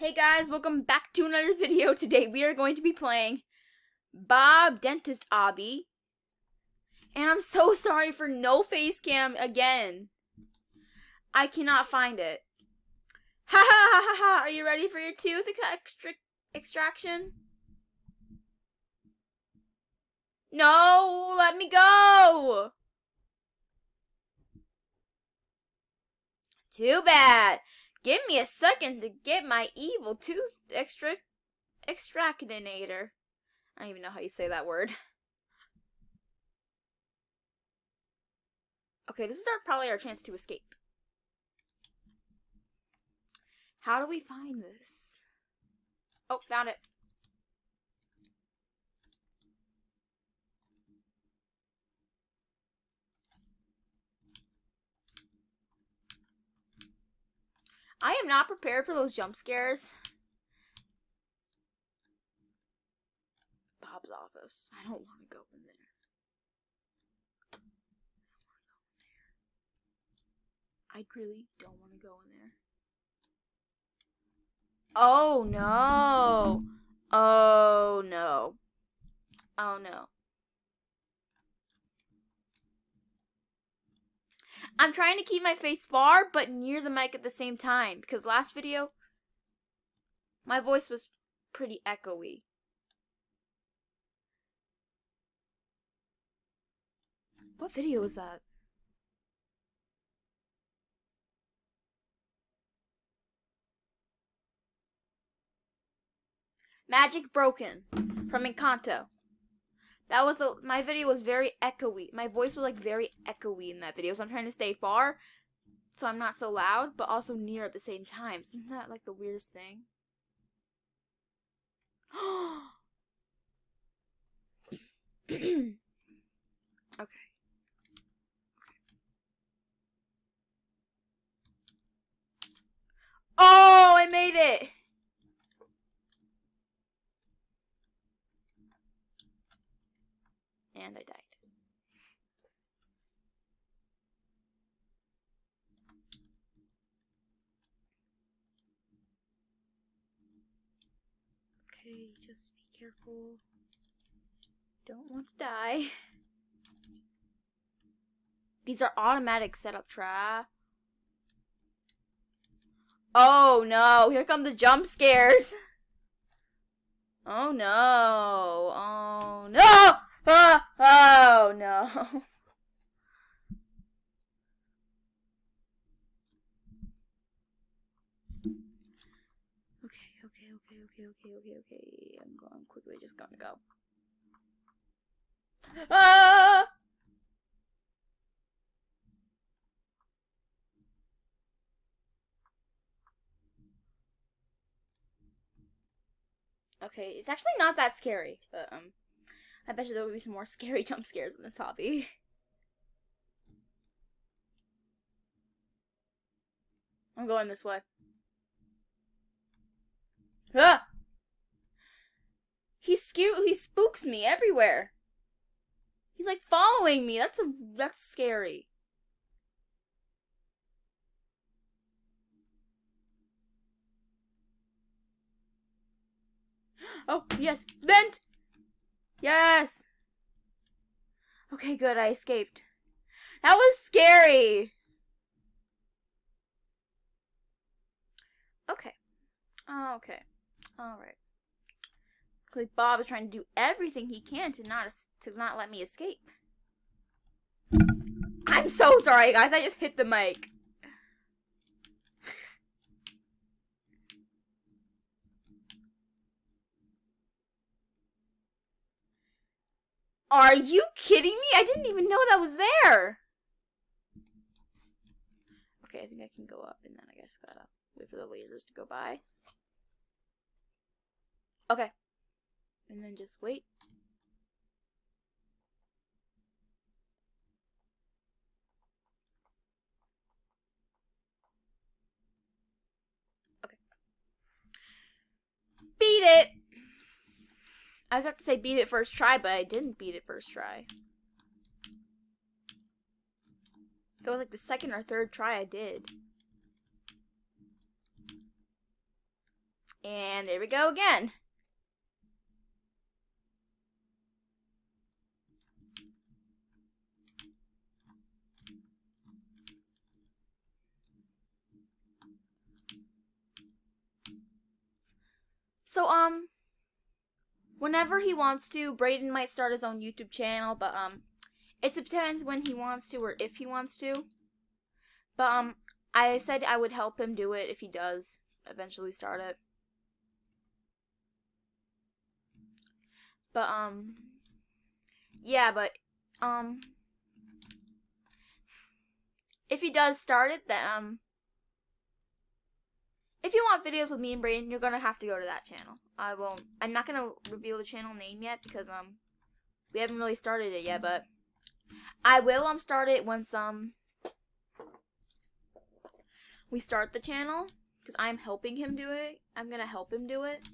Hey guys, welcome back to another video. Today we are going to be playing Dentist Obby. And I'm so sorry for no face cam again. I cannot find it. Ha ha ha ha ha! Are you ready for your tooth extraction? No, let me go! Too bad. Give me a second to get my evil tooth extractinator. I don't even know how you say that word. Okay, this is probably our chance to escape. How do we find this? Oh, found it. I am not prepared for those jump scares. Bob's office. I don't want to go in there. I really don't want to go in there. Oh no. Oh no. Oh no. I'm trying to keep my face far but near the mic at the same time because last video my voice was pretty echoey. What video was that? Magic Broken from Encanto. That was my video was very echoey. My voice was like very echoey in that video. So I'm trying to stay far so I'm not so loud, but also near at the same time. Isn't that like the weirdest thing? Okay. Oh, I made it! And I died. Okay, just be careful. Don't want to die. These are automatic setup trap. Oh no, here come the jump scares. Oh no. Oh no! Oh no. Okay. I'm going quickly, just gonna go. Ah! Okay, it's actually not that scary, but I bet you there will be some more scary jump scares in this hobby. I'm going this way. Ah! He spooks me everywhere. He's like following me. That's scary. Oh, yes. Vent! Yes! Okay, good. I escaped. That was scary. Okay. Okay. Alright. Like Bob is trying to do everything he can to not let me escape. I'm so sorry, guys. I just hit the mic. Are you kidding me? I didn't even know that was there. Okay, I think I can go up, and then I guess gotta wait for the lasers to go by. Okay. And then just wait. Okay. Beat it! I was about to say beat it first try, but I didn't beat it first try. That was like the second or third try I did. And there we go again. So, whenever he wants to, Brayden might start his own YouTube channel, but, it depends when he wants to or if he wants to. But, I said I would help him do it if he does eventually start it. But, yeah, but, if he does start it, then, if you want videos with me and Brayden, you're gonna have to go to that channel. I'm not gonna reveal the channel name yet because, we haven't really started it yet, but I will, start it once, we start the channel, because I'm helping him do it. I'm gonna help him do it.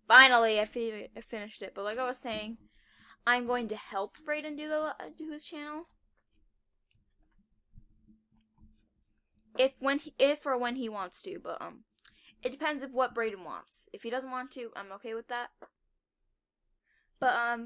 Finally, I finished it, but like I was saying, I'm going to help Brayden do his channel. If or when he wants to, but it depends of what Brayden wants. If he doesn't want to, I'm okay with that. But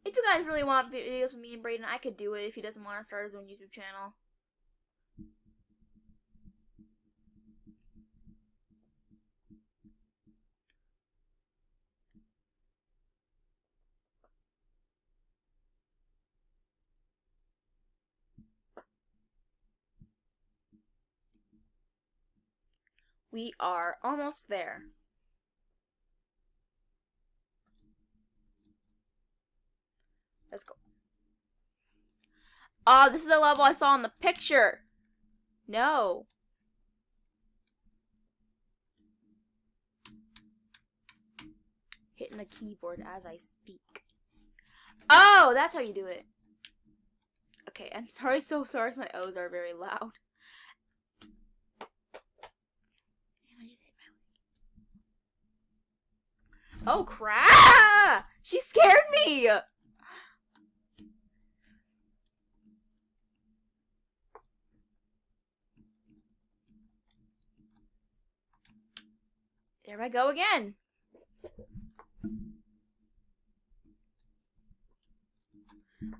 if you guys really want videos with me and Brayden, I could do it if he doesn't want to start his own YouTube channel. We are almost there. Let's go. Oh, this is the level I saw in the picture. No. Hitting the keyboard as I speak. Oh, that's how you do it. Okay, I'm sorry, so sorry. My O's are very loud. Oh, crap! She scared me! There I go again.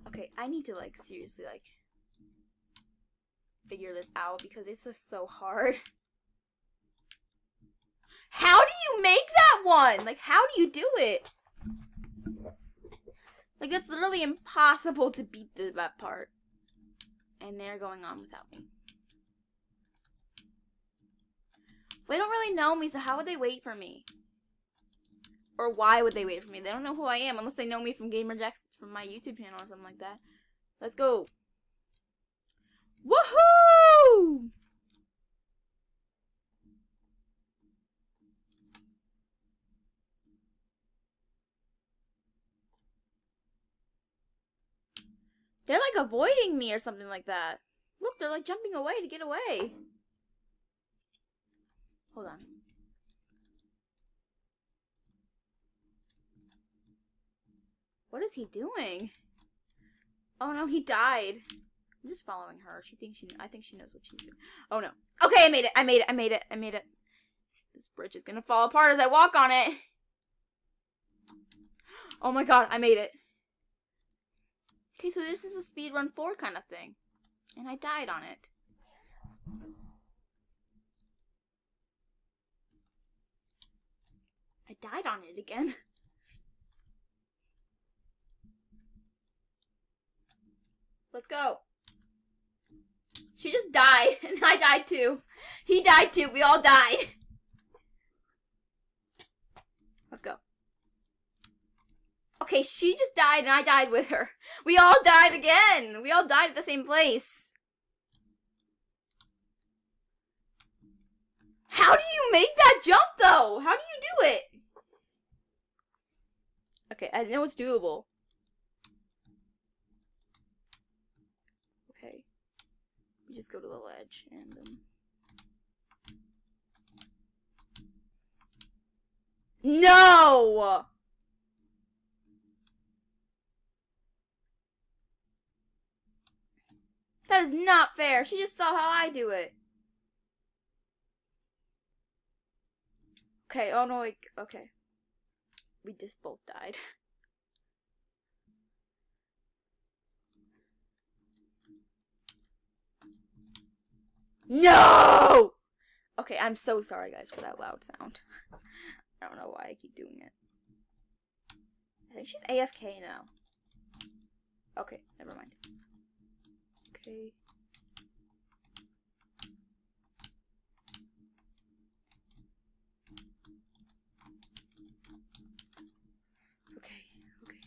Okay, I need to, like, seriously, like, figure this out because this is so hard. How do you make that one? Like, how do you do it? Like, it's literally impossible to beat that part. And they're going on without me. They don't really know me, so how would they wait for me? Or why would they wait for me? They don't know who I am unless they know me from Gamer Jackson, from my YouTube channel or something like that. Let's go. Woohoo! They're like avoiding me or something like that. Look, they're like jumping away to get away. Hold on. What is he doing? Oh no, he died. I'm just following her. I think she knows what she's doing. Oh no. Okay, I made it. I made it. I made it. I made it. This bridge is gonna fall apart as I walk on it. Oh my god, I made it. Okay, so this is a speedrun 4 kind of thing. And I died on it. I died on it again. Let's go. She just died, and I died too. He died too. We all died. Let's go. Okay, she just died, and I died with her. We all died again. We all died at the same place. How do you make that jump, though? How do you do it? Okay, I know it's doable. Okay. You just go to the ledge and No! That is not fair. She just saw how I do it. Okay, oh no, okay. We just both died. No! Okay, I'm so sorry, guys, for that loud sound. I don't know why I keep doing it. I think she's AFK now. Okay, never mind. Okay. Okay.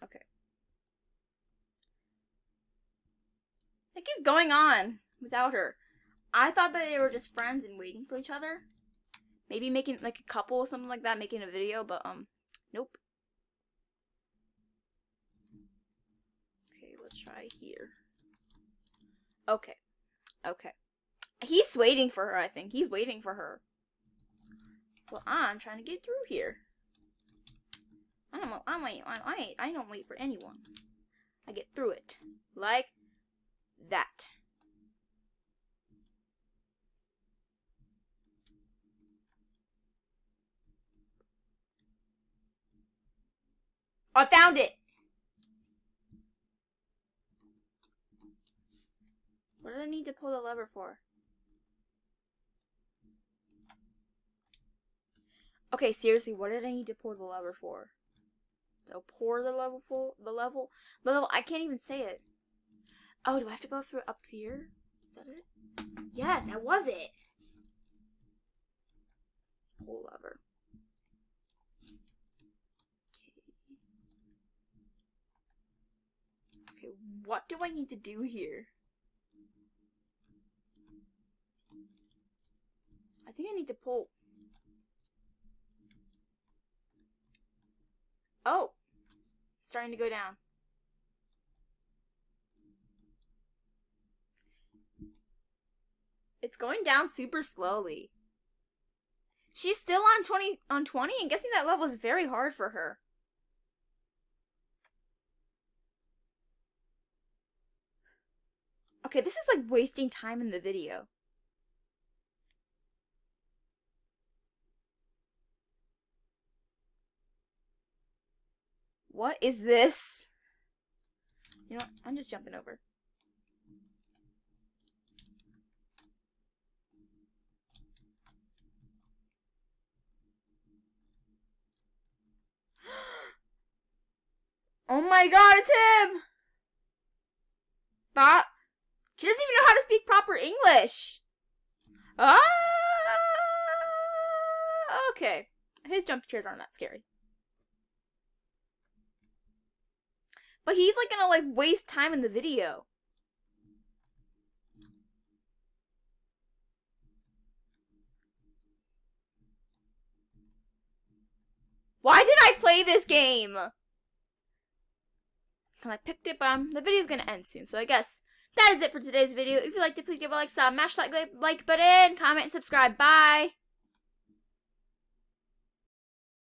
Okay. I think he's going on without her. I thought that they were just friends and waiting for each other. Maybe making like a couple or something like that, making a video, but nope. Okay, let's try here. Okay. He's waiting for her, I think. He's waiting for her. Well, I'm trying to get through here. I don't wait for anyone. I get through it. Like that. I found it! What did I need to pull the lever for? Okay, seriously, what did I need to pull the lever for? So pour the level? I can't even say it. Oh, do I have to go through up here? Is that it? Yes, that was it. Pull lever. Okay, what do I need to do here? I think I need to pull. Oh, it's starting to go down. It's going down super slowly. She's still on 20 and guessing that level is very hard for her. Okay, this is like wasting time in the video. What is this? You know what? I'm just jumping over. Oh my god, it's him! Bob. She doesn't even know how to speak proper English. Ah! Okay. His jump scares aren't that scary. But he's like gonna like waste time in the video. Why did I play this game? I picked it, but the video's gonna end soon, so I guess that is it for today's video. If you liked it, please give it a like, smash that like button, comment, and subscribe. Bye!